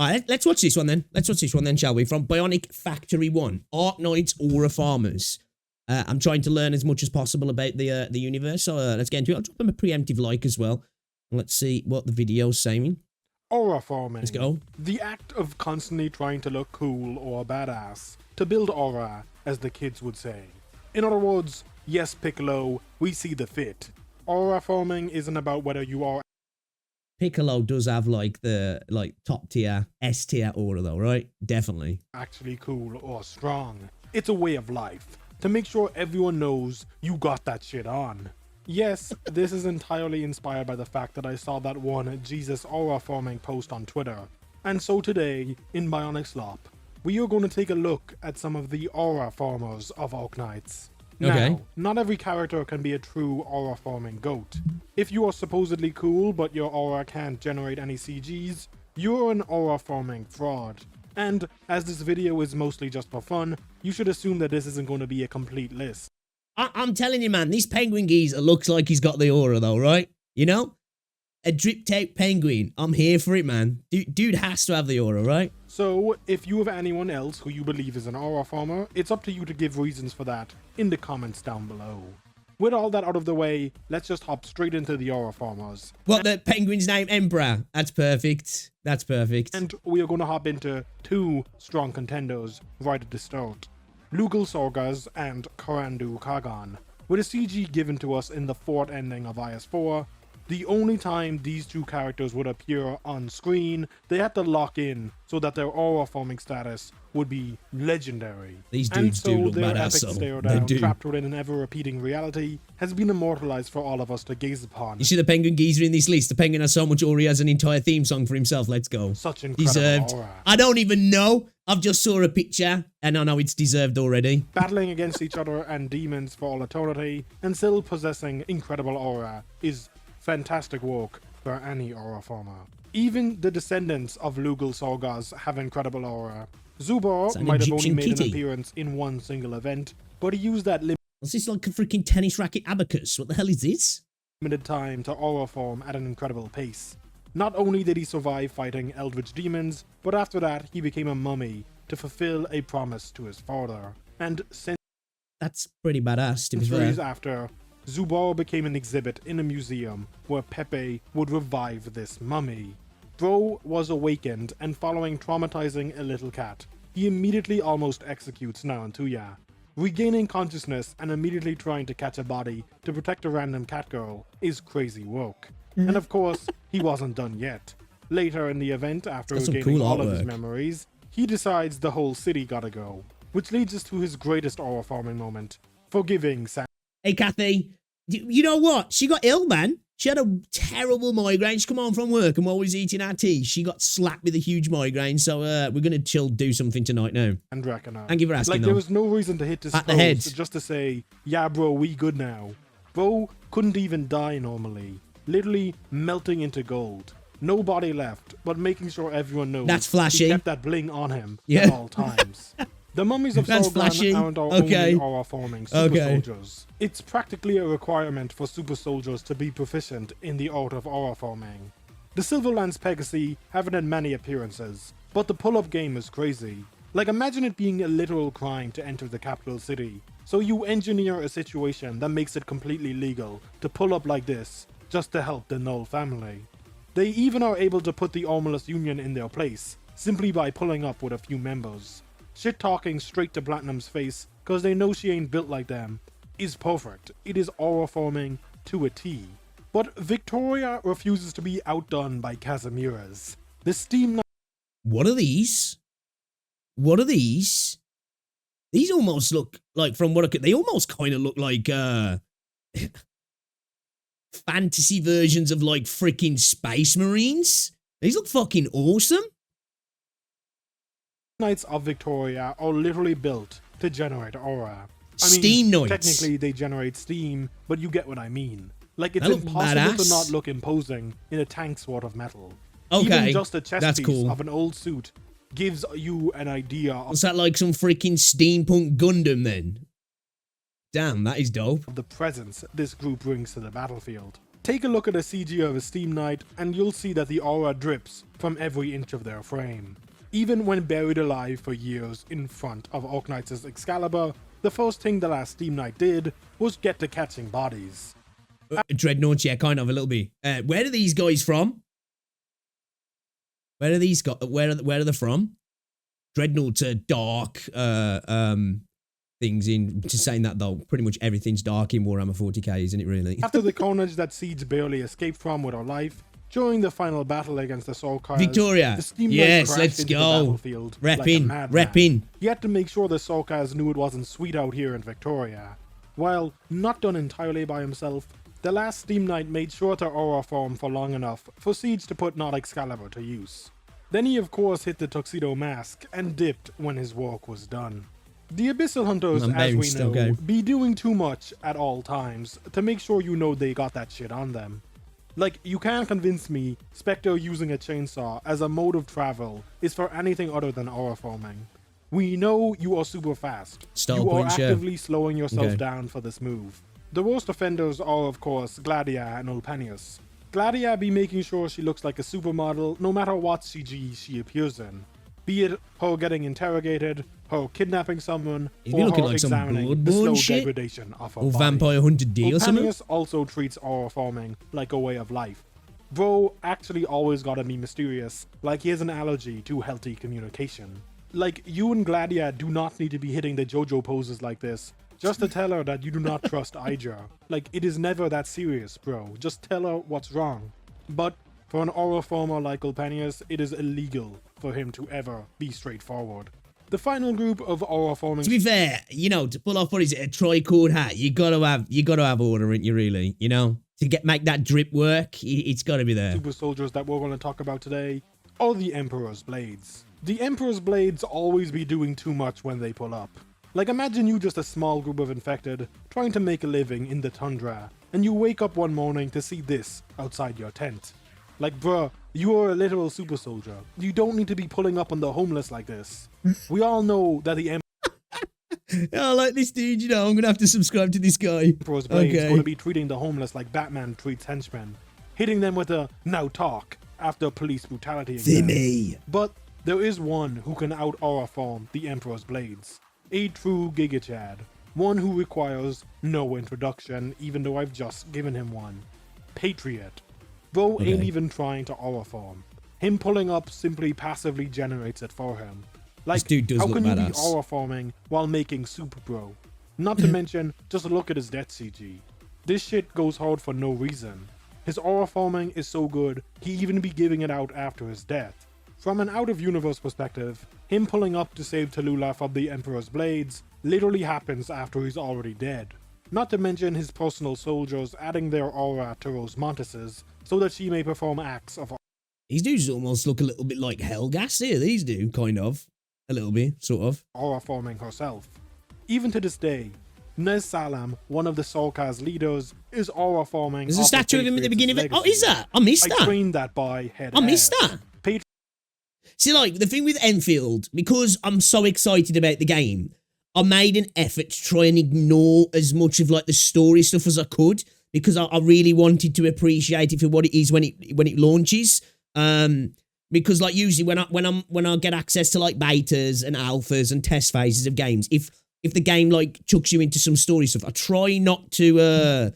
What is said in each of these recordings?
Alright, let's watch this one then. Let's watch this one then, shall we? From Bionic Factory 1. Arknights Aura Farmers. I'm trying to learn as much as possible about the universe, so let's get into it. I'll drop them a preemptive like as well. Let's see what the video's saying. Aura farming. Let's go. The act of constantly trying to look cool or badass. To build aura, as the kids would say. In other words, yes, Piccolo, we see the fit. Aura farming isn't about whether you are Piccolo does have like the top tier, S tier aura though, right? Definitely. actually cool or strong. It's a way of life. To make sure everyone knows you got that shit on. Yes, this is entirely inspired by the fact that I saw that one Jesus aura farming post on Twitter. And so today, in Bionic Slop, we are going to take a look at some of the aura farmers of Arknights. Okay. Now, not every character can be a true aura farming goat. If you are supposedly cool but your aura can't generate any CGs, you're an aura farming fraud. And as this video is mostly just for fun, you should assume that this isn't going to be a complete list. I'm telling you, man, this penguin geezer looks like he's got the aura though, right? You know? A dripped out penguin. I'm here for it, man. Dude has to have the aura, right? So, if you have anyone else who you believe is an aura farmer, it's up to you to give reasons for that in the comments down below. With all that out of the way, let's just hop straight into the aura farmers. What, the penguin's name? Emperor. That's perfect. That's perfect. And we are going to hop into two strong contenders right at the start. Lugal Sorgas and Karandu Kagan. With a CG given to us in the fourth ending of IS4, the only time these two characters would appear on screen, they had to lock in so that their aura forming status would be legendary. These dudes do look their badass, epic so stare they down, do. trapped within an ever-repeating reality, has been immortalized for all of us to gaze upon. You see the penguin geezer in this list? The penguin has so much aura, he has an entire theme song for himself. Let's go. Such incredible Deserved. aura. I don't even know. I've just saw a picture, and I know it's deserved already. Battling against each other and demons for all eternity, and still possessing incredible aura is fantastic work for any aura farmer. Even the descendants of Lugal Sorgas have incredible aura. Zubar an might have only Egyptian made kitty. an appearance in one single event, but he used that Is this like a freaking tennis racket abacus? What the hell is this? limited time to aura form at an incredible pace. Not only did he survive fighting eldritch demons, but after that he became a mummy to fulfill a promise to his father. And That's pretty badass, to be centuries fair. after, Zubar became an exhibit in a museum where Pepe would revive this mummy. Bro was awakened, and following traumatizing a little cat, he immediately almost executes Narantuya. Regaining consciousness and immediately trying to catch a body to protect a random cat girl is crazy work. And of course, he wasn't done yet. Later in the event, after Got some regaining cool all of his artwork. memories, he decides the whole city gotta go. Which leads us to his greatest aura farming moment, forgiving Sam. Hey, Kathy, you know what? She got ill, man. She had a terrible migraine. She come home from work, and while we was eating our tea, she got slapped with a huge migraine. So we're going to chill, do something tonight now. And Reckoner. Thank you for asking, Like, though. there was no reason to hit this At the head. post just to say, yeah, bro, we good now. Bro couldn't even die normally. Literally melting into gold. No body left, but making sure everyone knows That's flashy. he kept that bling on him Yeah. at all times. The mummies of That's Sorgan flashy. aren't our Okay. only aura forming super Okay. soldiers. It's practically a requirement for super soldiers to be proficient in the art of aura forming. The Silverlands Pegasi haven't had many appearances, but the pull-up game is crazy. Like, imagine it being a literal crime to enter the capital city. So you engineer a situation that makes it completely legal to pull up like this, just to help the Null family. They even are able to put the Armorless Union in their place, simply by pulling up with a few members. Shit talking straight to Platinum's face, cause they know she ain't built like them, is perfect. It is aura forming to a T. But Victoria refuses to be outdone by Casimiras. The Steam What are these? What are these? These almost look like, from what I could, they almost kind of look like fantasy versions of like freaking Space Marines. These look fucking awesome. Knights of Victoria are literally built to generate aura. Steam Knights. Technically they generate steam, but you get what I mean. Like, it's They look impossible to badass. not look imposing in a tank sword of metal. Okay, Even just a chest that's piece cool. of an old suit gives you an idea of Was that like some freaking steampunk Gundam then? Damn, that is dope. the presence this group brings to the battlefield. Take a look at a CG of a Steam Knight and you'll see that the aura drips from every inch of their frame. Even when buried alive for years in front of Arknights' Excalibur, the first thing the last Steam Knight did was get to catching bodies. Dreadnoughts, yeah, kind of a little bit. Where are these guys from? Where are these guys? Where are they from? Dreadnoughts are dark things in. Just saying that though, pretty much everything's dark in Warhammer 40k, isn't it? Really. After the carnage that Siege barely escaped from with her life, during the final battle against the Sorkars, Victoria. the Steam Knight Yes, crashed let's into the go. battlefield Rep like a in. madman. Rep in. He had to make sure the Sorkars knew it wasn't sweet out here in Victoria. While not done entirely by himself, the last Steam Knight made sure to aura form for long enough for Siege to put not Excalibur to use. Then he of course hit the Tuxedo Mask and dipped when his work was done. The Abyssal Hunters, as we know, be doing too much at all times to make sure you know they got that shit on them. Like, you can't convince me Spectre using a chainsaw as a mode of travel is for anything other than aura forming. We know you are super fast. You are actively slowing yourself down for this move. The worst offenders are of course Gladia and Ulpanius. Gladia be making sure she looks like a supermodel no matter what CG she appears in. Be it her getting interrogated, her kidnapping someone, or her like examining the slow degradation of her body. Vampire Hunter D or something? Ulpanius also treats aura forming like a way of life. Bro actually always gotta be mysterious, like he has an allergy to healthy communication. Like, you and Gladia do not need to be hitting the JoJo poses like this, just to tell her that you do not trust Aija. Like, it is never that serious, bro. Just tell her what's wrong. But for an aura former like Ulpanius, it is illegal for him to ever be straightforward. The final group of aura forming. To be fair, you know, to pull off what is it, a tricord hat, you gotta have order, ain't you? Really, you know, to make that drip work, it's gotta be there. Super soldiers that we're going to talk about today are the Emperor's Blades. The Emperor's Blades always be doing too much when they pull up. Like, imagine you just a small group of infected trying to make a living in the tundra, and you wake up one morning to see this outside your tent. Like, bruh, you are a literal super soldier. You don't need to be pulling up on the homeless like this. We all know that the I like this dude, you know, I'm gonna have to subscribe to this guy. Emperor's Blades is going to be treating the homeless like Batman treats henchmen, hitting them with a now talk after police brutality exam. But there is one who can out-aura form the Emperor's Blades. A true Giga Chad. One who requires no introduction, even though I've just given him one. Patriot. Bro ain't even trying to aura form. Him pulling up simply passively generates it for him. Like, how can you be aura forming while making Super Bro? Not to mention, just look at his death CG. This shit goes hard for no reason. His aura forming is so good, he even be giving it out after his death. From an out-of-universe perspective, him pulling up to save Tallulah from the Emperor's Blades literally happens after he's already dead. Not to mention his personal soldiers adding their aura to Rose Montes' so that she may perform acts of. These dudes almost look a little bit like Helgas here, these do, kind of. A little bit, sort of. Aura forming herself. Even to this day, Nez Salam, one of the Sorkars leaders, is aura forming. There's a statue of him at the beginning of it. Oh, is that? I missed that. I trained that by head. I missed that. See, like, the thing with Enfield, because I'm so excited about the game, I made an effort to try and ignore as much of, like, the story stuff as I could, because I really wanted to appreciate it for what it is when it launches. Because, like, usually when I get access to, like, betas and alphas and test phases of games, if the game, like, chucks you into some story stuff, I try not to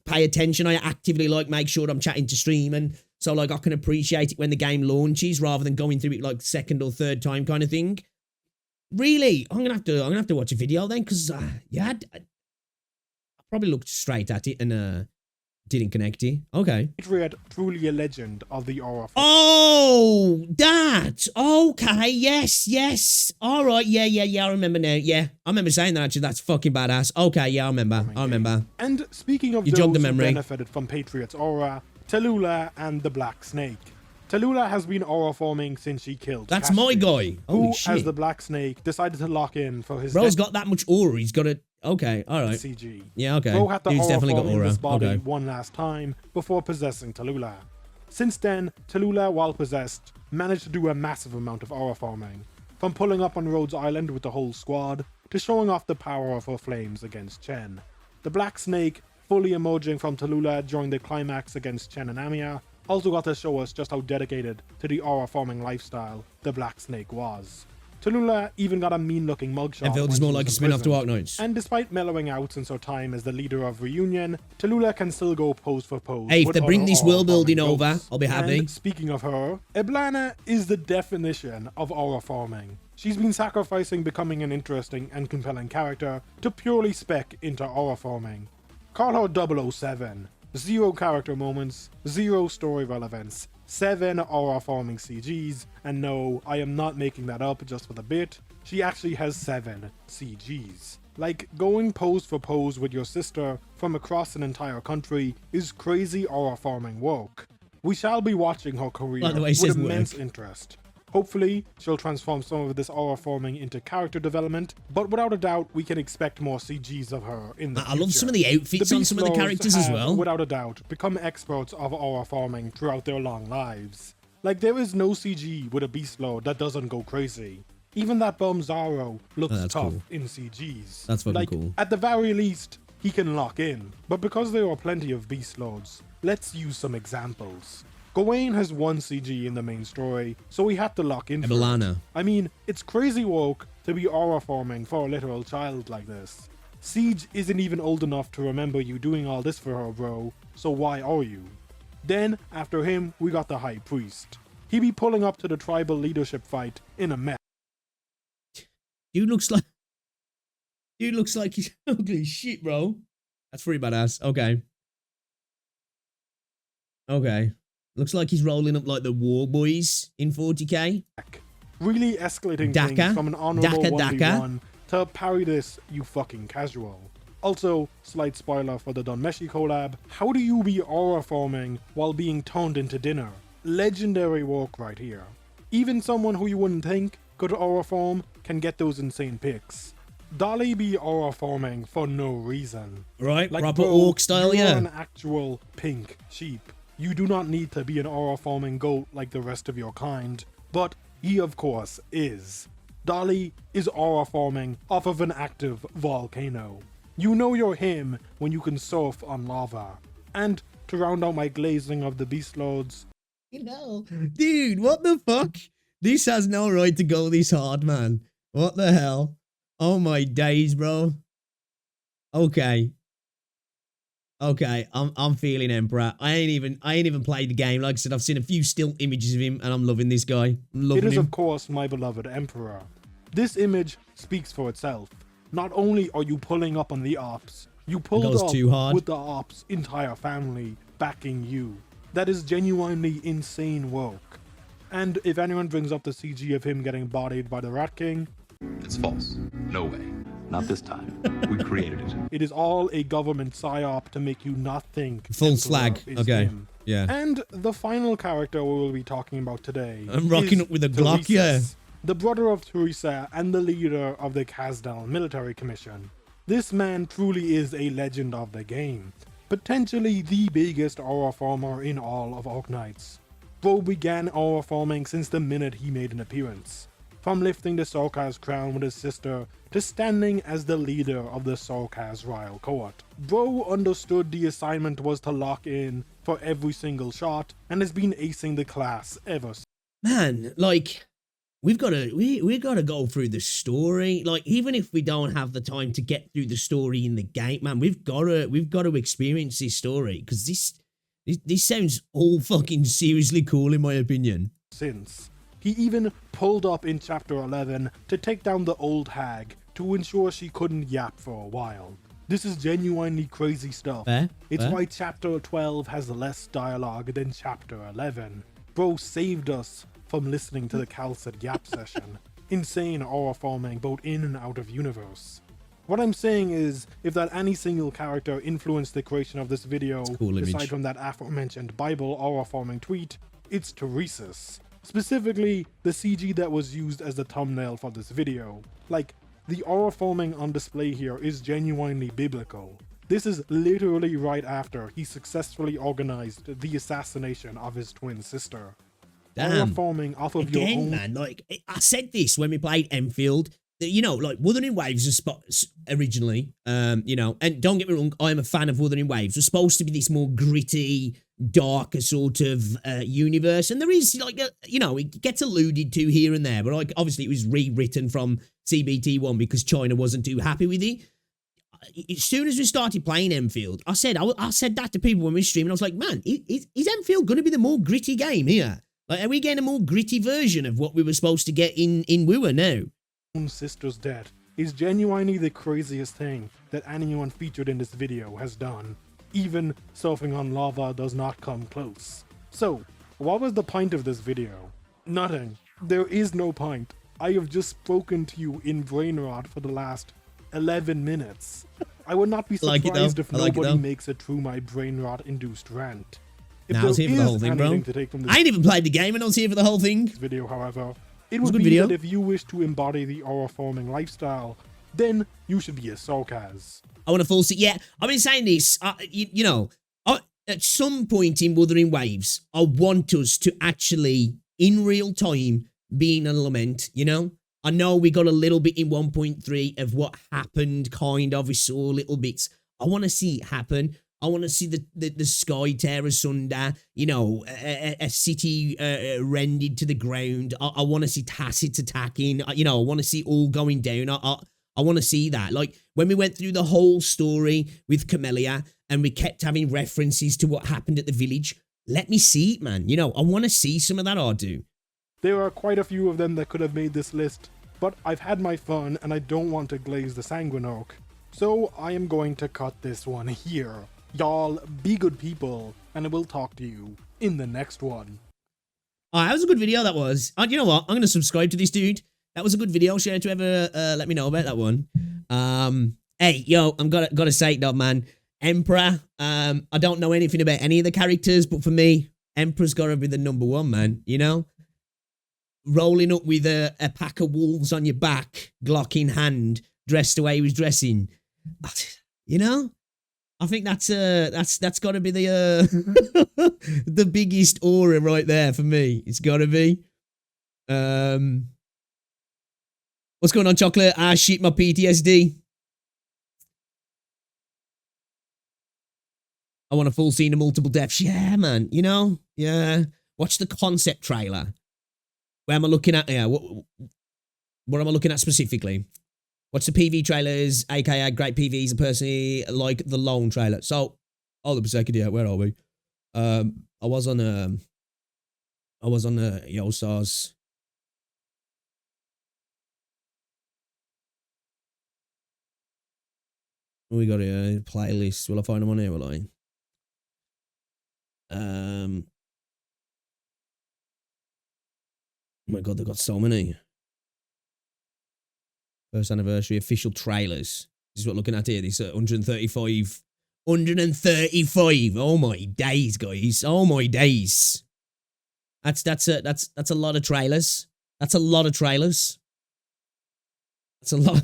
pay attention. I actively, like, make sure I'm chatting to stream, and so, like, I can appreciate it when the game launches rather than going through it, like, second or third time kind of thing. Really, I'm gonna have to watch a video then, because yeah, I probably looked straight at it and didn't connect it. Okay. Patriot, truly a legend of the aura. Oh, that. Okay, yes. All right, yeah. I remember now. Yeah, I remember saying that. Actually, that's fucking badass. Okay, yeah, I remember. And speaking of those who benefited from Patriot's aura, Tallulah and the Black Snake. Tallulah has been aura forming since she killed. That's my guy. Who, as the Black Snake, decided to lock in for his. Bro's got that much aura. He's got a. Okay, all right. CG. Yeah, okay. Bro had the Dude's aura definitely form got aura. in his body one last time before possessing Tallulah. Since then, Tallulah, while possessed, managed to do a massive amount of aura forming, from pulling up on Rhodes Island with the whole squad to showing off the power of her flames against Chen. The Black Snake fully emerging from Tallulah during the climax against Chen and Amiya, also got to show us just how dedicated to the aura forming lifestyle the Black Snake was. Tallulah even got a mean-looking mugshot. Enfield is more like a spin-off to Arknights. And despite mellowing out since her time as the leader of Reunion, Tallulah can still go pose for pose. Hey, if they bring this world building over, I'll be happy. And speaking of her, Eblana is the definition of aura forming. She's been sacrificing becoming an interesting and compelling character to purely spec into aura forming. Call her 007. 0 character moments, 0 story relevance, 7 aura forming CGs, and no, I am not making that up just for the bit, she actually has 7 CGs. Like, going pose for pose with your sister from across an entire country is crazy aura forming work. We shall be watching her career with immense interest. Hopefully, she'll transform some of this aura forming into character development, but without a doubt, we can expect more CGs of her in the future. I love some of the outfits on some of the characters as well. Without a doubt, become experts of aura forming throughout their long lives. Like, there is no CG with a Beast Lord that doesn't go crazy. Even that bum Zaro looks tough in CGs. That's fucking cool. At the very least, he can lock in. But because there are plenty of Beast Lords, let's use some examples. Gawain has 1 CG in the main story, so we had to lock in. Eblana. I mean, it's crazy woke to be aura forming for a literal child like this. Siege isn't even old enough to remember you doing all this for her, bro, so why are you? Then, after him, we got the High Priest. He be pulling up to the tribal leadership fight in a mess. Dude looks like he's ugly shit, bro. That's pretty badass. Okay. Looks like he's rolling up like the War Boys in 40k. Really escalating things from an honorable 1v1 to parry this, you fucking casual. Also, slight spoiler for the Donmeshi collab, how do you be aura forming while being turned into dinner? Legendary work right here. Even someone who you wouldn't think could aura form can get those insane pics. Dolly be aura forming for no reason. Right, like, proper orc style, you're yeah. An actual pink sheep. You do not need to be an aura forming goat like the rest of your kind, but he of course is. Dolly is aura forming off of an active volcano. You know you're him when you can surf on lava. And to round out my glazing of the Beast Lords, dude, what the fuck? This has no right to go this hard, man. What the hell? Oh my days, bro. Okay, I'm feeling Emperor. I ain't even played the game. Like I said, I've seen a few still images of him, and I'm loving this guy. It is, of course, my beloved Emperor. This image speaks for itself. Not only are you pulling up on the ops, you pulled up with the ops' entire family backing you. That is genuinely insane work. And if anyone brings up the CG of him getting bodied by the Rat King, it's false. No way. Not this time. We created it. It is all a government psyop to make you not think full slag. Okay. Him. Yeah. And the final character we will be talking about today. I'm rocking up with a Glock, yeah. The brother of Teresa and the leader of the Kazdal Military Commission. This man truly is a legend of the game. Potentially the biggest aura former in all of Arknights. Bro began aura forming since the minute he made an appearance. From lifting the Sarkaz crown with his sister to standing as the leader of the Sarkaz Royal Court. Bro understood the assignment was to lock in for every single shot and has been acing the class ever since. Man, like, we've got to go through the story. Like, even if we don't have the time to get through the story in the game, man, we've got to experience this story, because this sounds all fucking seriously cool in my opinion. He even pulled up in chapter 11 to take down the old hag to ensure she couldn't yap for a while. This is genuinely crazy stuff. It's why chapter 12 has less dialogue than chapter 11. Bro saved us from listening to the Calcid yap session. Insane aura forming both in and out of universe. What I'm saying is, if that any single character influenced the creation of this video, aside from that aforementioned Bible aura forming tweet, it's Teresis. Specifically, the CG that was used as the thumbnail for this video. Like, the aura forming on display here is genuinely biblical. This is literally right after he successfully organized the assassination of his twin sister. Damn. Aura forming off of your own... man, like, I said this when we played Enfield. you know, like Wuthering Waves was originally, you know, and don't get me wrong, I'm a fan of Wuthering Waves. Was supposed to be this more gritty, darker sort of universe, and there is like, you know, it gets alluded to here and there, but like obviously it was rewritten from CBT1 because China wasn't too happy with it. As soon as we started playing Enfield, I said that to people when we were streaming. I was like, man, is Enfield going to be the more gritty game here? Like, are we getting a more gritty version of what we were supposed to get in Wua now? Own sister's death is genuinely the craziest thing that anyone featured in this video has done. Even surfing on lava does not come close. So, what was the point of this video? Nothing. There is no point. I have just spoken to you in brain rot for the last 11 minutes. I would not be surprised if nobody makes it through my brain rot induced rant. If I was here for the whole thing, bro. I ain't even played the game and I was here for the whole thing. Video, however, it would be that if you wish to embody the aura forming lifestyle, then you should be a Sorkaz. I want to full see. Yeah, I've been saying this. You know, at some point in Wuthering Waves, I want us to actually, in real time, be in a lament. You know, I know we got a little bit in 1.3 of what happened. Kind of, we saw little bits. I want to see it happen. I want to see the sky tear asunder, you know, a city rended to the ground. I want to see Tacit attacking, you know, I want to see all going down. I want to see that. Like, when we went through the whole story with Camellia and we kept having references to what happened at the village, let me see it, man. You know, I want to see some of that, I do. There are quite a few of them that could have made this list, but I've had my fun and I don't want to glaze the Sanguine Oak. So I am going to cut this one here. Y'all be good people, and I will talk to you in the next one. That was a good video, that was. You know what? I'm going to subscribe to this dude. That was a good video. Share to ever let me know about that one. Hey, yo, I'm gotta say it though, man. Emperor, I don't know anything about any of the characters, but for me, Emperor's gotta be the number one, man. You know? Rolling up with a pack of wolves on your back, Glock in hand, dressed the way he was dressing. You know? I think that's got to be the the biggest aura right there for me. It's got to be. What's going on, Chocolate? Shit, my PTSD. I want a full scene of multiple deaths. Yeah, man. You know, yeah. Watch the concept trailer. Where am I looking at? Yeah, what am I looking at specifically? Watch the PV trailers, aka great PVs, and personally like the Lone trailer. So, hold up a second here. Where are we? I was on Yostars. What we got here? Playlist. Will I find them on here? Will I? Oh my god, they've got so many. First anniversary official trailers. This is what we're looking at here. This 135. 135. Oh my days, guys. Oh my days. That's a lot of trailers. That's a lot of trailers. That's a lot.